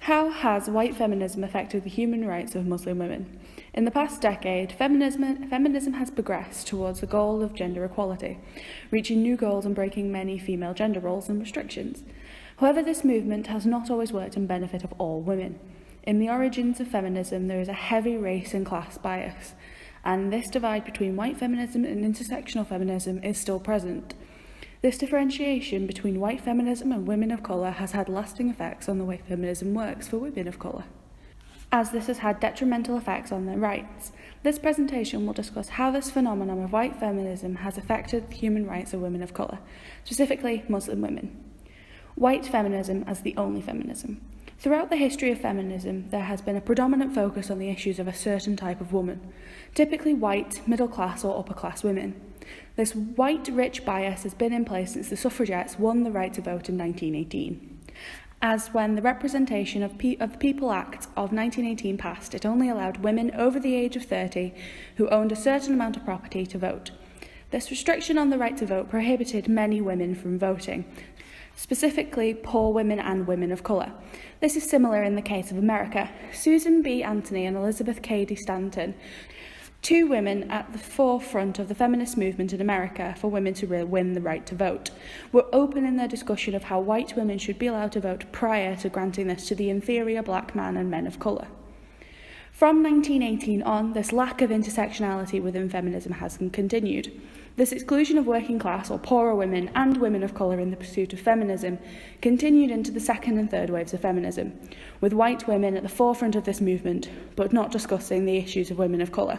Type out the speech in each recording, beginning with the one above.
How has white feminism affected the human rights of Muslim women? In the past decade, feminism has progressed towards the goal of gender equality, reaching new goals and breaking many female gender roles and restrictions. However, this movement has not always worked in benefit of all women. In the origins of feminism, there is a heavy race and class bias, and this divide between white feminism and intersectional feminism is still present. This differentiation between white feminism and women of colour has had lasting effects on the way feminism works for women of colour, as this has had detrimental effects on their rights. This presentation will discuss how this phenomenon of white feminism has affected the human rights of women of colour, specifically Muslim women. White feminism as the only feminism. Throughout the history of feminism, there has been a predominant focus on the issues of a certain type of woman, typically white, middle class or upper class women. This white rich bias has been in place since the suffragettes won the right to vote in 1918. As when the Representation of the People Act of 1918 passed, it only allowed women over the age of 30 who owned a certain amount of property to vote. This restriction on the right to vote prohibited many women from voting, specifically poor women and women of colour. This is similar in the case of America. Susan B. Anthony and Elizabeth Cady Stanton, two women at the forefront of the feminist movement in America for women to win the right to vote, were open in their discussion of how white women should be allowed to vote prior to granting this to the inferior black man and men of colour. From 1918 on, this lack of intersectionality within feminism has continued. This exclusion of working class or poorer women and women of colour in the pursuit of feminism continued into the second and third waves of feminism, with white women at the forefront of this movement, but not discussing the issues of women of colour.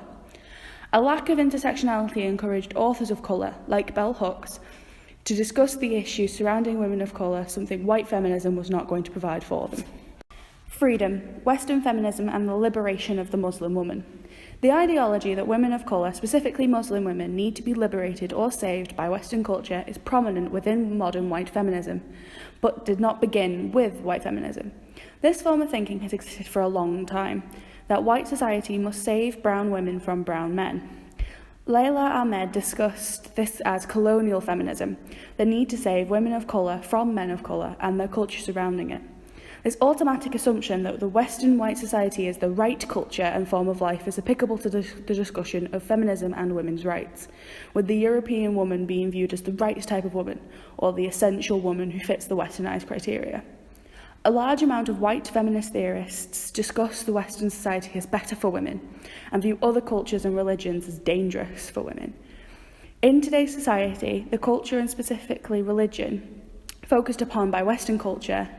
A lack of intersectionality encouraged authors of colour, like Bell Hooks, to discuss the issues surrounding women of colour, something white feminism was not going to provide for them. Freedom, Western feminism and the liberation of the Muslim woman. The ideology that women of colour, specifically Muslim women, need to be liberated or saved by Western culture is prominent within modern white feminism, but did not begin with white feminism. This form of thinking has existed for a long time, that white society must save brown women from brown men. Layla Ahmed discussed this as colonial feminism, the need to save women of colour from men of colour and their culture surrounding it. This automatic assumption that the Western white society is the right culture and form of life is applicable to the discussion of feminism and women's rights, with the European woman being viewed as the right type of woman, or the essential woman who fits the Westernized criteria. A large amount of white feminist theorists discuss the Western society as better for women and view other cultures and religions as dangerous for women. In today's society, the culture and specifically religion focused upon by Western culture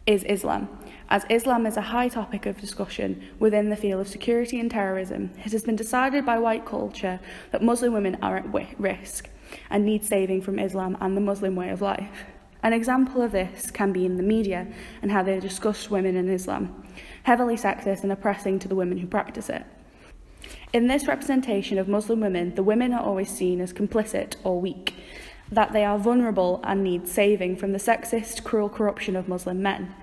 is Islam. As Islam is a high topic of discussion within the field of security and terrorism, it has been decided by white culture that Muslim women are at risk and need saving from Islam and the Muslim way of life. An example of this can be in the media and how they discuss women in Islam, heavily sexist and oppressing to the women who practice it. In this representation of Muslim women, the women are always seen as complicit or weak, that they are vulnerable and need saving from the sexist, cruel corruption of Muslim men.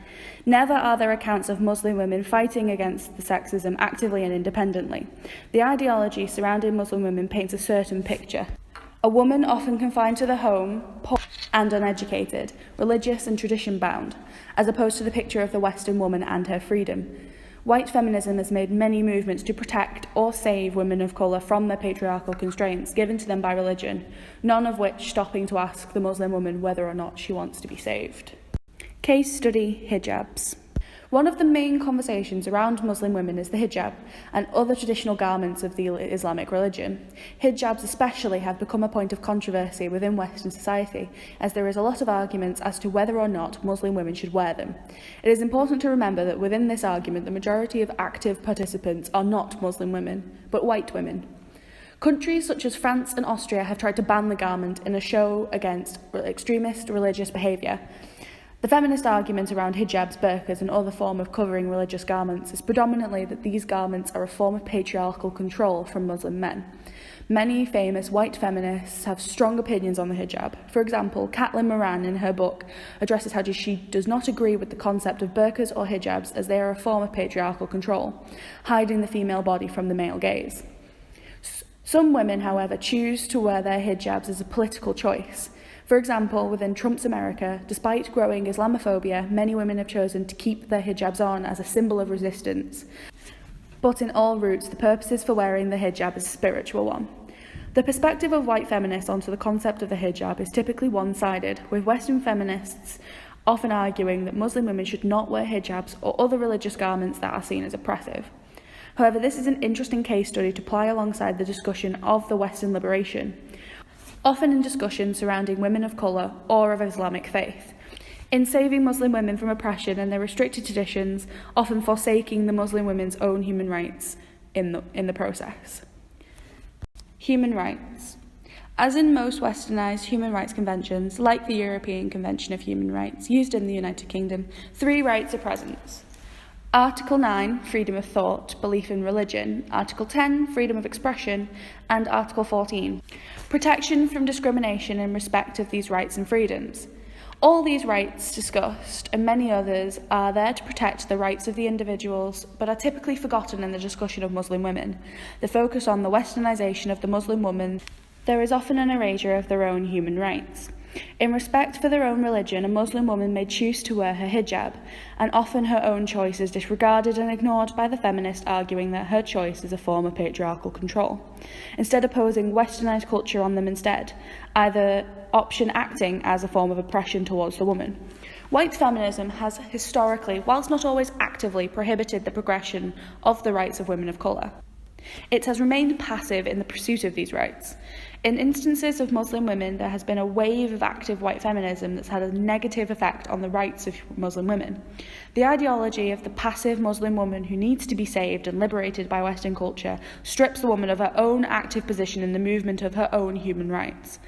Never are there accounts of Muslim women fighting against the sexism actively and independently. The ideology surrounding Muslim women paints a certain picture. A woman often confined to the home, poor and uneducated, religious and tradition-bound, as opposed to the picture of the Western woman and her freedom. White feminism has made many movements to protect or save women of colour from their patriarchal constraints given to them by religion, none of which stopping to ask the Muslim woman whether or not she wants to be saved. Case study: hijabs. One of the main conversations around Muslim women is the hijab and other traditional garments of the Islamic religion. Hijabs especially have become a point of controversy within Western society, as there is a lot of arguments as to whether or not Muslim women should wear them. It is important to remember that within this argument, the majority of active participants are not Muslim women, but white women. Countries such as France and Austria have tried to ban the garment in a show against extremist religious behaviour. The feminist argument around hijabs, burqas and other form of covering religious garments is predominantly that these garments are a form of patriarchal control from Muslim men. Many famous white feminists have strong opinions on the hijab. For example, Caitlin Moran in her book addresses how she does not agree with the concept of burqas or hijabs as they are a form of patriarchal control, hiding the female body from the male gaze. Some women, however, choose to wear their hijabs as a political choice. For example, within Trump's America, despite growing Islamophobia, many women have chosen to keep their hijabs on as a symbol of resistance. But in all roots, the purposes for wearing the hijab is a spiritual one. The perspective of white feminists onto the concept of the hijab is typically one-sided, with Western feminists often arguing that Muslim women should not wear hijabs or other religious garments that are seen as oppressive. However, this is an interesting case study to apply alongside the discussion of the Western liberation, often in discussions surrounding women of colour or of Islamic faith, in saving Muslim women from oppression and their restricted traditions, often forsaking the Muslim women's own human rights in the process. Human rights. As in most westernised human rights conventions, like the European Convention of Human Rights used in the United Kingdom, 3 rights are present. Article 9, freedom of thought, belief in religion, Article 10, freedom of expression, and Article 14, protection from discrimination in respect of these rights and freedoms. All these rights discussed, and many others, are there to protect the rights of the individuals, but are typically forgotten in the discussion of Muslim women. The focus on the westernisation of the Muslim woman, there is often an erasure of their own human rights. In respect for their own religion, a Muslim woman may choose to wear her hijab, and often her own choice is disregarded and ignored by the feminist, arguing that her choice is a form of patriarchal control, instead opposing westernised culture on them instead, either option acting as a form of oppression towards the woman. White feminism has historically, whilst not always actively, prohibited the progression of the rights of women of colour. It has remained passive in the pursuit of these rights. In instances of Muslim women, there has been a wave of active white feminism that's had a negative effect on the rights of Muslim women. The ideology of the passive Muslim woman who needs to be saved and liberated by Western culture strips the woman of her own active position in the movement of her own human rights.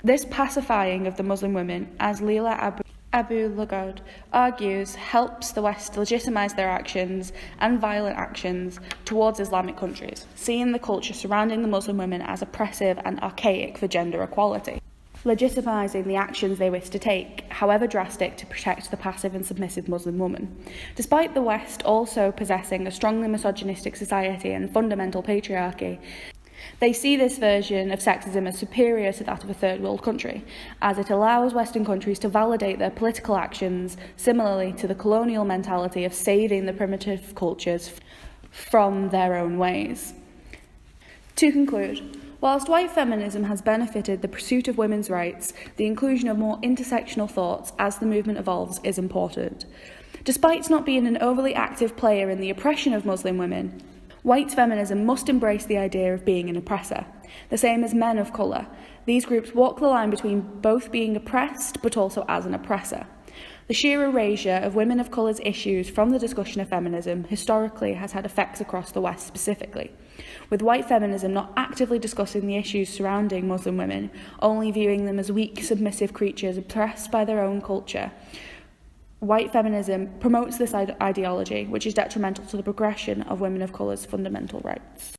This pacifying of the Muslim women, as Leila Abu Lughod argues, helps the West legitimise their actions and violent actions towards Islamic countries, seeing the culture surrounding the Muslim women as oppressive and archaic for gender equality, legitimising the actions they wish to take, however drastic, to protect the passive and submissive Muslim woman. Despite the West also possessing a strongly misogynistic society and fundamental patriarchy, they see this version of sexism as superior to that of a third world country, as it allows Western countries to validate their political actions, similarly to the colonial mentality of saving the primitive cultures from their own ways. To conclude, whilst white feminism has benefited the pursuit of women's rights, the inclusion of more intersectional thoughts as the movement evolves is important. Despite not being an overly active player in the oppression of Muslim women, white feminism must embrace the idea of being an oppressor, the same as men of colour. These groups walk the line between both being oppressed but also as an oppressor. The sheer erasure of women of colour's issues from the discussion of feminism historically has had effects across the West specifically, with white feminism not actively discussing the issues surrounding Muslim women, only viewing them as weak, submissive creatures oppressed by their own culture. White feminism promotes this ideology, which is detrimental to the progression of women of colour's fundamental rights.